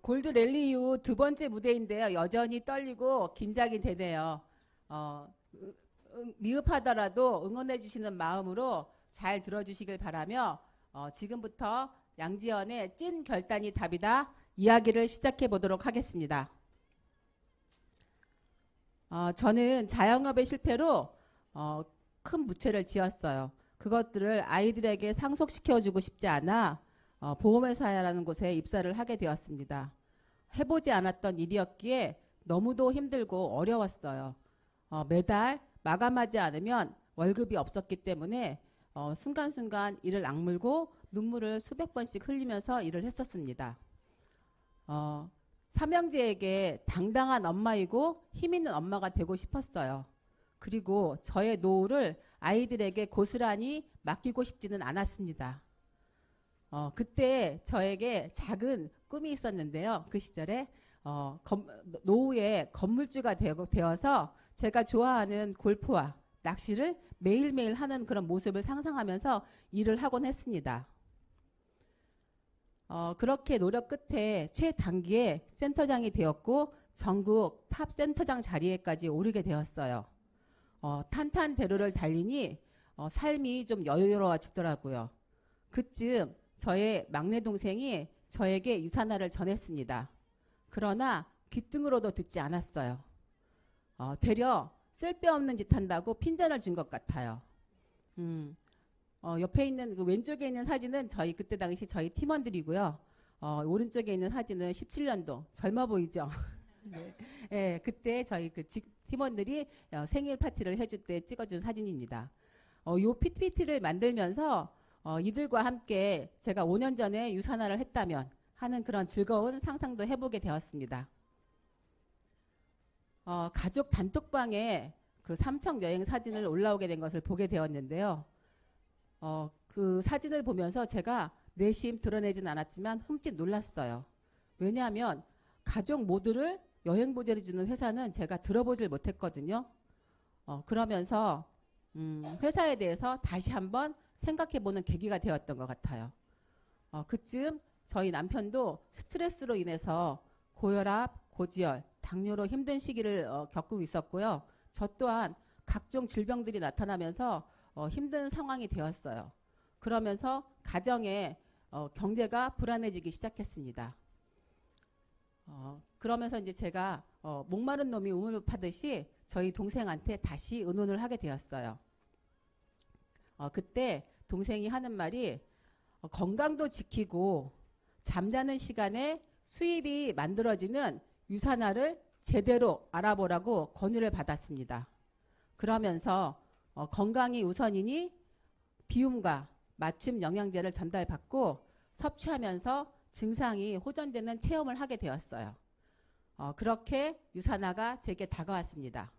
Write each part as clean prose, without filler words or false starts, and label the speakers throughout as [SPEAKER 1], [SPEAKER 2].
[SPEAKER 1] 골드 랠리 이후 두 번째 무대인데요. 여전히 떨리고 긴장이 되네요. 미흡하더라도 응원해 주시는 마음으로 잘 들어주시길 바라며 지금부터 양지연의 찐 결단이 답이다 이야기를 시작해 보도록 하겠습니다. 저는 자영업의 실패로 큰 부채를 지었어요. 그것들을 아이들에게 상속시켜주고 싶지 않아 보험회사라는 곳에 입사를 하게 되었습니다. 해보지 않았던 일이었기에 너무도 힘들고 어려웠어요. 매달 마감하지 않으면 월급이 없었기 때문에 순간순간 이를 악물고 눈물을 수백 번씩 흘리면서 일을 했었습니다. 삼형제에게 당당한 엄마이고 힘 있는 엄마가 되고 싶었어요. 그리고 저의 노후를 아이들에게 고스란히 맡기고 싶지는 않았습니다. 그때 저에게 작은 꿈이 있었는데요. 그 시절에 노후에 건물주가 되어서 제가 좋아하는 골프와 낚시를 매일매일 하는 그런 모습을 상상하면서 일을 하곤 했습니다. 그렇게 노력 끝에 최단기에 센터장이 되었고 전국 탑 센터장 자리에까지 오르게 되었어요. 탄탄대로를 달리니 삶이 좀 여유로워지더라고요. 그쯤 저의 막내 동생이 저에게 유산화를 전했습니다. 그러나 귓등으로도 듣지 않았어요. 되려 쓸데없는 짓 한다고 핀잔을 준 것 같아요. 옆에 있는 그 왼쪽에 있는 사진은 그때 당시 저희 팀원들이고요. 오른쪽에 있는 사진은 17년도 젊어 보이죠? 네. 네, 그때 저희 그 팀원들이 생일 파티를 해줄 때 찍어준 사진입니다. 이 PPT를 만들면서 이들과 함께 제가 5년 전에 유산화를 했다면 하는 그런 즐거운 상상도 해보게 되었습니다. 가족 단톡방에 그 삼척 여행 사진을 올라오게 된 것을 보게 되었는데요. 그 사진을 보면서 제가 내심 드러내진 않았지만 흠칫 놀랐어요. 왜냐하면 가족 모두를 여행 보조를 주는 회사는 제가 들어보질 못했거든요. 그러면서 회사에 대해서 다시 한번 생각해보는 계기가 되었던 것 같아요. 그쯤 저희 남편도 스트레스로 인해서 고혈압, 고지혈, 당뇨로 힘든 시기를 겪고 있었고요. 저 또한 각종 질병들이 나타나면서 힘든 상황이 되었어요. 그러면서 가정의 경제가 불안해지기 시작했습니다. 그러면서 이제 제가 목마른 놈이 우물 파듯이 저희 동생한테 다시 의논을 하게 되었어요. 그때 동생이 하는 말이 건강도 지키고 잠자는 시간에 수입이 만들어지는 유산화를 제대로 알아보라고 권유를 받았습니다. 그러면서 건강이 우선이니 비움과 맞춤 영양제를 전달받고 섭취하면서 증상이 호전되는 체험을 하게 되었어요. 그렇게 유산화가 제게 다가왔습니다.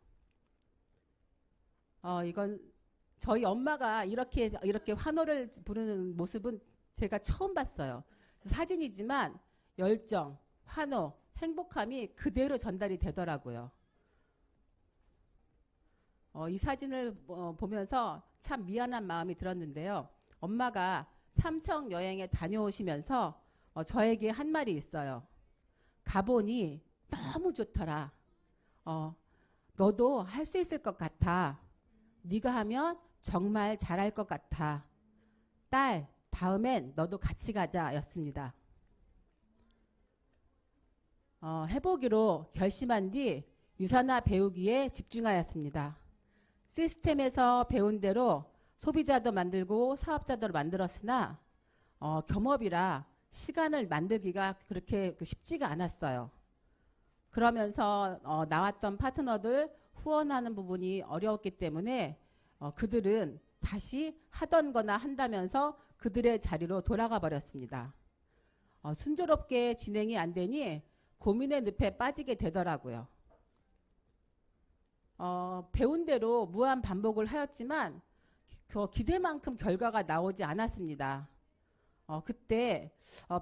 [SPEAKER 1] 이건 저희 엄마가 이렇게 환호를 부르는 모습은 제가 처음 봤어요. 사진이지만 열정, 환호, 행복함이 그대로 전달이 되더라고요. 이 사진을 보면서 참 미안한 마음이 들었는데요. 엄마가 삼척 여행에 다녀오시면서 저에게 한 말이 있어요. 가보니 너무 좋더라. 너도 할 수 있을 것 같아. 네가 하면 정말 잘할 것 같아. 딸, 다음엔 너도 같이 가자 였습니다. 해보기로 결심한 뒤 유산화 배우기에 집중하였습니다. 시스템에서 배운 대로 소비자도 만들고 사업자도 만들었으나 겸업이라 시간을 만들기가 그렇게 쉽지가 않았어요. 그러면서 나왔던 파트너들 후원하는 부분이 어려웠기 때문에 그들은 다시 하던 거나 한다면서 그들의 자리로 돌아가 버렸습니다. 순조롭게 진행이 안 되니 고민의 늪에 빠지게 되더라고요. 배운 대로 무한 반복을 하였지만 기대만큼 결과가 나오지 않았습니다. 그때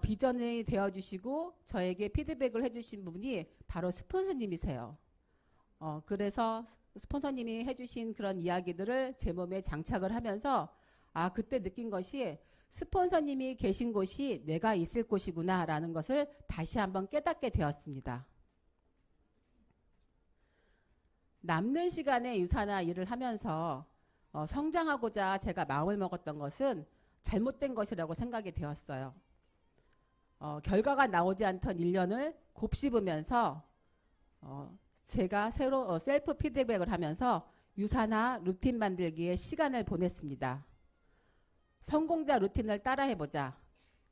[SPEAKER 1] 비전이 되어주시고 저에게 피드백을 해주신 분이 바로 스폰서님이세요. 그래서 스폰서님이 해주신 그런 이야기들을 제 몸에 장착을 하면서 그때 느낀 것이 스폰서님이 계신 곳이 내가 있을 곳이구나라는 것을 다시 한번 깨닫게 되었습니다. 남는 시간에 유사나 일을 하면서 성장하고자 제가 마음을 먹었던 것은 잘못된 것이라고 생각이 되었어요. 결과가 나오지 않던 1년을 곱씹으면서 제가 새로 셀프 피드백을 하면서 유사나 루틴 만들기에 시간을 보냈습니다. 성공자 루틴을 따라해보자.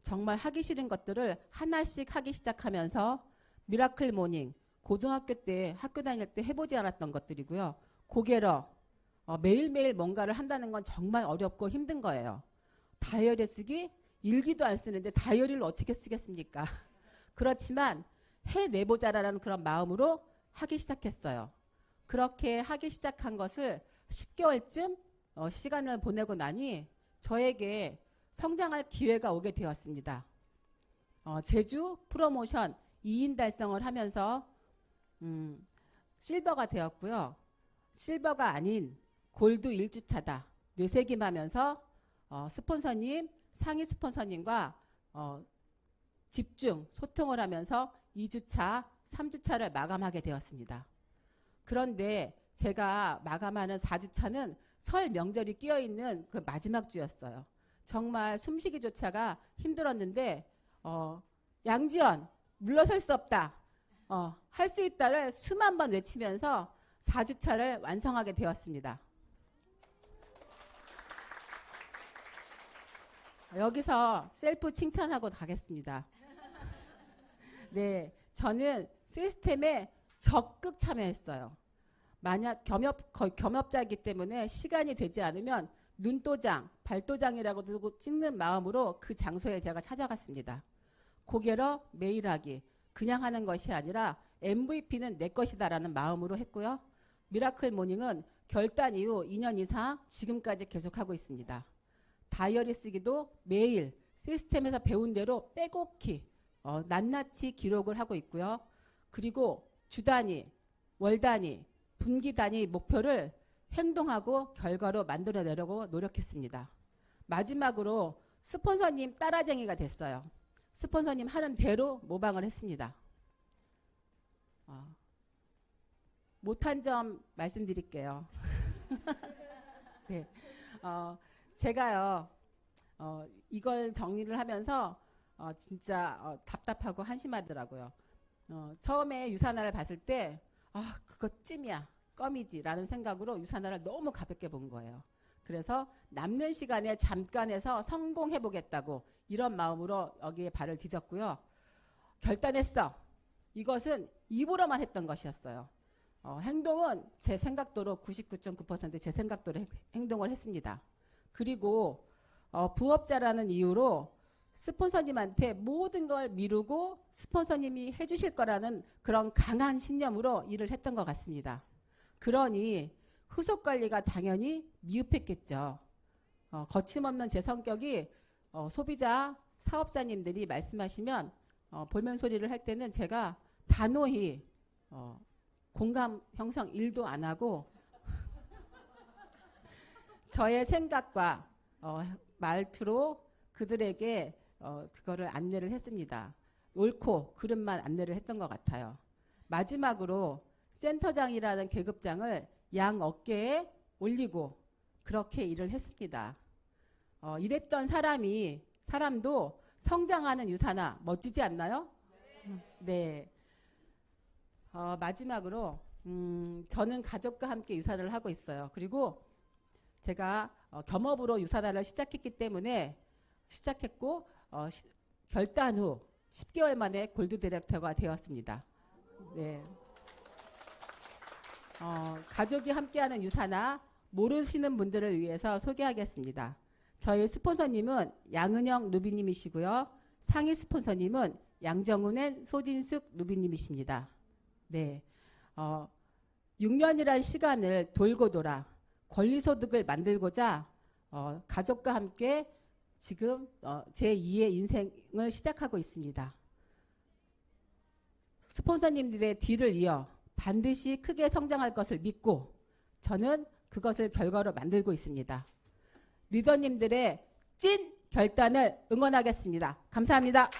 [SPEAKER 1] 정말 하기 싫은 것들을 하나씩 하기 시작하면서 미라클 모닝, 고등학교 때 학교 다닐 때 해보지 않았던 것들이고요. 고개러, 매일매일 뭔가를 한다는 건 정말 어렵고 힘든 거예요. 다이어리 쓰기, 일기도 안 쓰는데 다이어리를 어떻게 쓰겠습니까? 그렇지만 해내보자라는 그런 마음으로 하기 시작했어요. 그렇게 하기 시작한 것을 10개월쯤 시간을 보내고 나니 저에게 성장할 기회가 오게 되었습니다. 제주 프로모션 2인 달성을 하면서 실버가 되었고요. 실버가 아닌 골드 1주차다. 뇌새김하면서 스폰서님, 상위 스폰서님과 집중, 소통을 하면서 2주차, 3주차를 마감하게 되었습니다. 그런데 제가 마감하는 4주차는 설 명절이 끼어있는 그 마지막 주였어요. 정말 숨쉬기조차가 힘들었는데 양지연 물러설 수 없다. 할 수 있다를 수만 번 외치면서 4주차를 완성하게 되었습니다. 여기서 셀프 칭찬하고 가겠습니다. 네, 저는 시스템에 적극 참여했어요. 만약 겸업자이기 때문에 시간이 되지 않으면 눈도장, 발도장이라고 찍는 마음으로 그 장소에 제가 찾아갔습니다. 고개러 매일 하기. 그냥 하는 것이 아니라 MVP는 내 것이다라는 마음으로 했고요. 미라클 모닝은 결단 이후 2년 이상 지금까지 계속하고 있습니다. 다이어리 쓰기도 매일 시스템에서 배운 대로 빼곡히 낱낱이 기록을 하고 있고요. 그리고 주 단위, 월 단위, 분기 단위 목표를 행동하고 결과로 만들어내려고 노력했습니다. 마지막으로 스폰서님 따라쟁이가 됐어요. 스폰서님 하는 대로 모방을 했습니다. 못한 점 말씀드릴게요. 네. 제가요, 이걸 정리를 하면서 진짜 답답하고 한심하더라고요. 처음에 유산화를 봤을 때 그거 찜이야, 껌이지 라는 생각으로 유산화를 너무 가볍게 본 거예요. 그래서 남는 시간에 잠깐 해서 성공해보겠다고 이런 마음으로 여기에 발을 디뎠고요. 결단했어. 이것은 입으로만 했던 것이었어요. 행동은 제 생각대로 99.9% 제 생각대로 행동을 했습니다. 그리고 부업자라는 이유로 스폰서님한테 모든 걸 미루고 스폰서님이 해주실 거라는 그런 강한 신념으로 일을 했던 것 같습니다. 그러니 후속 관리가 당연히 미흡했겠죠. 거침없는 제 성격이 소비자 사업자님들이 말씀하시면 볼멘 소리를 할 때는 제가 단호히 공감 형성 1도 안 하고 저의 생각과 말투로 그들에게 그거를 안내를 했습니다. 옳고 그름만 안내를 했던 것 같아요. 마지막으로 센터장이라는 계급장을 양 어깨에 올리고 그렇게 일을 했습니다. 이랬던 사람도 성장하는 유산화 멋지지 않나요? 네. 마지막으로 저는 가족과 함께 유산화를 하고 있어요. 그리고 제가 겸업으로 유산화를 시작했기 때문에 시작했고 결단 후 10개월 만에 골드 디렉터가 되었습니다. 네. 가족이 함께하는 유산화 모르시는 분들을 위해서 소개하겠습니다. 저희 스폰서님은 양은영 루비님이시고요. 상위 스폰서님은 양정훈 소진숙 루비님이십니다. 네, 6년이란 시간을 돌고 돌아 권리소득을 만들고자 가족과 함께 지금 제2의 인생을 시작하고 있습니다. 스폰서님들의 뒤를 이어 반드시 크게 성장할 것을 믿고 저는 그것을 결과로 만들고 있습니다. 리더님들의 찐 결단을 응원하겠습니다. 감사합니다.